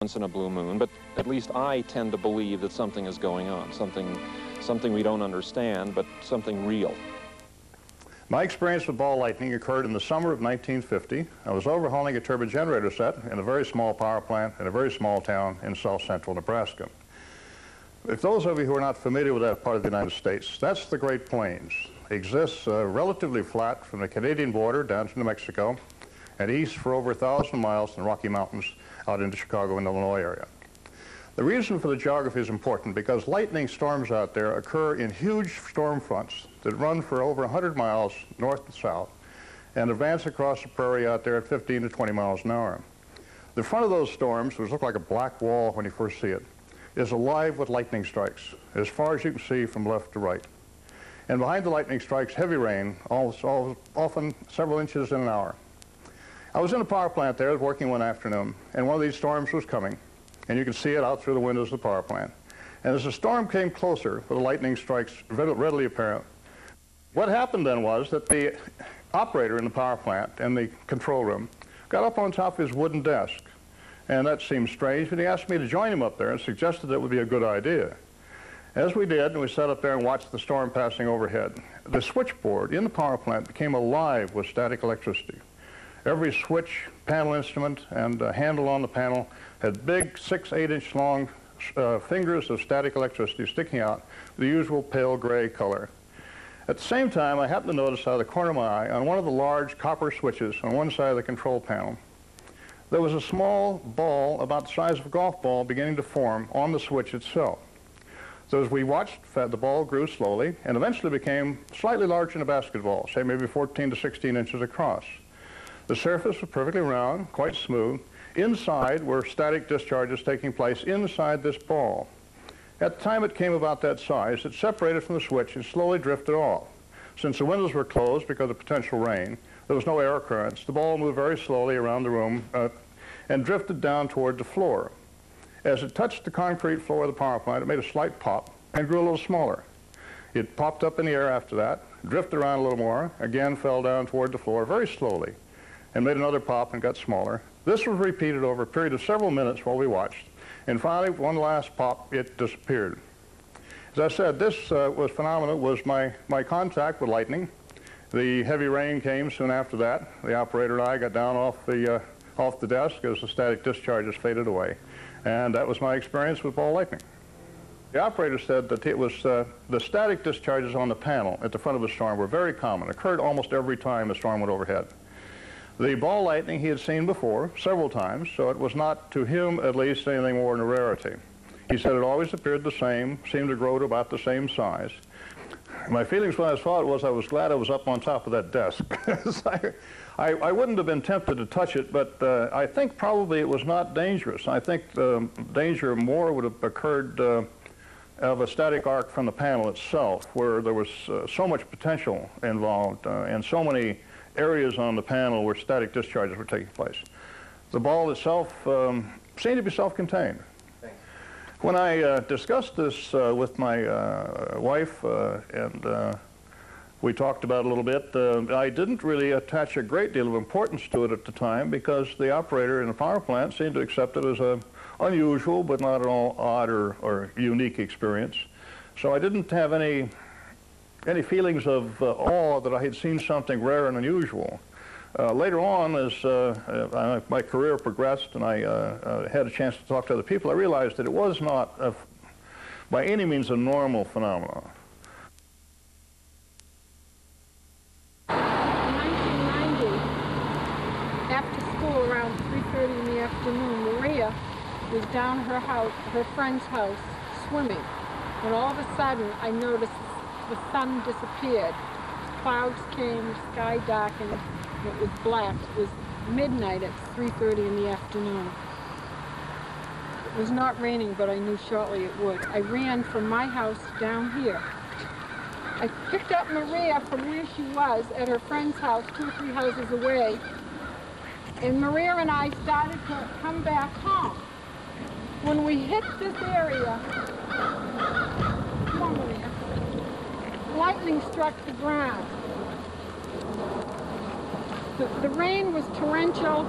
once in a blue moon, but at least I tend to believe that something is going on, something we don't understand, but something real. My experience with ball lightning occurred in the summer of 1950. I was overhauling a turbine generator set in a very small power plant in a very small town in South Central Nebraska. If those of you who are not familiar with that part of the United States, that's the Great Plains. It exists relatively flat from the Canadian border down to New Mexico and east for over 1,000 miles in the Rocky Mountains out into Chicago and Illinois area. The reason for the geography is important because lightning storms out there occur in huge storm fronts that run for over 100 miles north and south and advance across the prairie out there at 15 to 20 miles an hour. The front of those storms, which look like a black wall when you first see it, is alive with lightning strikes as far as you can see from left to right. And behind the lightning strikes, heavy rain, often several inches in an hour. I was in a power plant there working one afternoon, and one of these storms was coming. And you can see it out through the windows of the power plant. And as the storm came closer, with the lightning strikes readily apparent, what happened then was that the operator in the power plant in the control room got up on top of his wooden desk. And that seemed strange, but he asked me to join him up there and suggested that would be a good idea. As we did, and we sat up there and watched the storm passing overhead, the switchboard in the power plant became alive with static electricity. Every switch, panel instrument, and handle on the panel had big 6-8-inch long fingers of static electricity sticking out, the usual pale gray color. At the same time, I happened to notice out of the corner of my eye, on one of the large copper switches on one side of the control panel, there was a small ball about the size of a golf ball beginning to form on the switch itself. So as we watched, the ball grew slowly and eventually became slightly larger than a basketball, say maybe 14 to 16 inches across. The surface was perfectly round, quite smooth. Inside were static discharges taking place inside this ball. At the time it came about that size, it separated from the switch and slowly drifted off. Since the windows were closed because of potential rain, there was no air currents. The ball moved very slowly around the room and drifted down toward the floor. As it touched the concrete floor of the power plant, it made a slight pop and grew a little smaller. It popped up in the air after that, drifted around a little more, again fell down toward the floor very slowly, and made another pop and got smaller. This was repeated over a period of several minutes while we watched. And finally, one last pop, it disappeared. As I said, this phenomenon was my contact with lightning. The heavy rain came soon after that. The operator and I got down off the desk as the static discharges faded away. And that was my experience with ball lightning. The operator said that it was the static discharges on the panel at the front of a storm were very common, occurred almost every time the storm went overhead. The ball lightning he had seen before, several times, so it was not, to him at least, anything more than a rarity. He said it always appeared the same, seemed to grow to about the same size. My feelings when I saw it was I was glad I was up on top of that desk. I wouldn't have been tempted to touch it, but I think probably it was not dangerous. I think the danger more would have occurred of a static arc from the panel itself, where there was so much potential involved and so many areas on the panel where static discharges were taking place. The ball itself seemed to be self-contained. When I discussed this with my wife and we talked about it a little bit, I didn't really attach a great deal of importance to it at the time because the operator in the power plant seemed to accept it as an unusual but not at all odd or unique experience. So I didn't have any feelings of awe that I had seen something rare and unusual. Later on, as my career progressed and I had a chance to talk to other people, I realized that it was not by any means a normal phenomenon. In 1990, after school around 3:30 in the afternoon, Maria was down at her friend's house, swimming, and all of a sudden I noticed the sun disappeared. Clouds came, the sky darkened, and it was black. It was midnight at 3:30 in the afternoon. It was not raining, but I knew shortly it would. I ran from my house down here. I picked up Maria from where she was at her friend's house, 2 or 3 houses away, and Maria and I started to come back home. When we hit this area, come on, Maria, lightning struck the ground. The rain was torrential.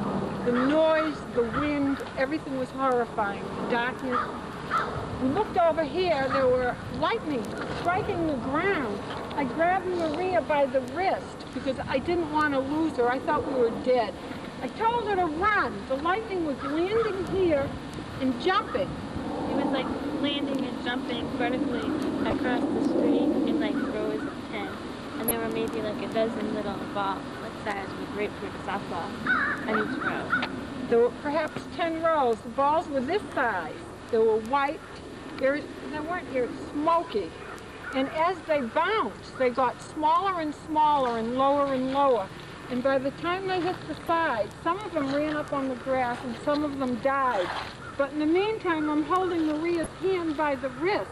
The noise, the wind, everything was horrifying. The darkness. We looked over here, there were lightning striking the ground. I grabbed Maria by the wrist because I didn't want to lose her. I thought we were dead. I told her to run. The lightning was landing here and jumping. It was like landing and jumping vertically across the street in like rows of 10. And there were maybe like a dozen little balls, like size with grapefruit softball on each row. There were perhaps 10 rows. The balls were this size. They were white. They weren't smoky. And as they bounced, they got smaller and smaller and lower. And by the time they hit the side, some of them ran up on the grass and some of them died. But in the meantime, I'm holding Maria's hand by the wrist,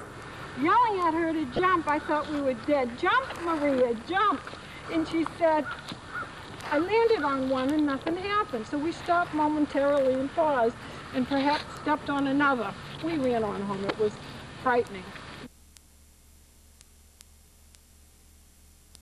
yelling at her to jump. I thought we were dead. Jump, Maria, jump. And she said, I landed on one and nothing happened. So we stopped momentarily and paused and perhaps stepped on another. We ran on home. It was frightening.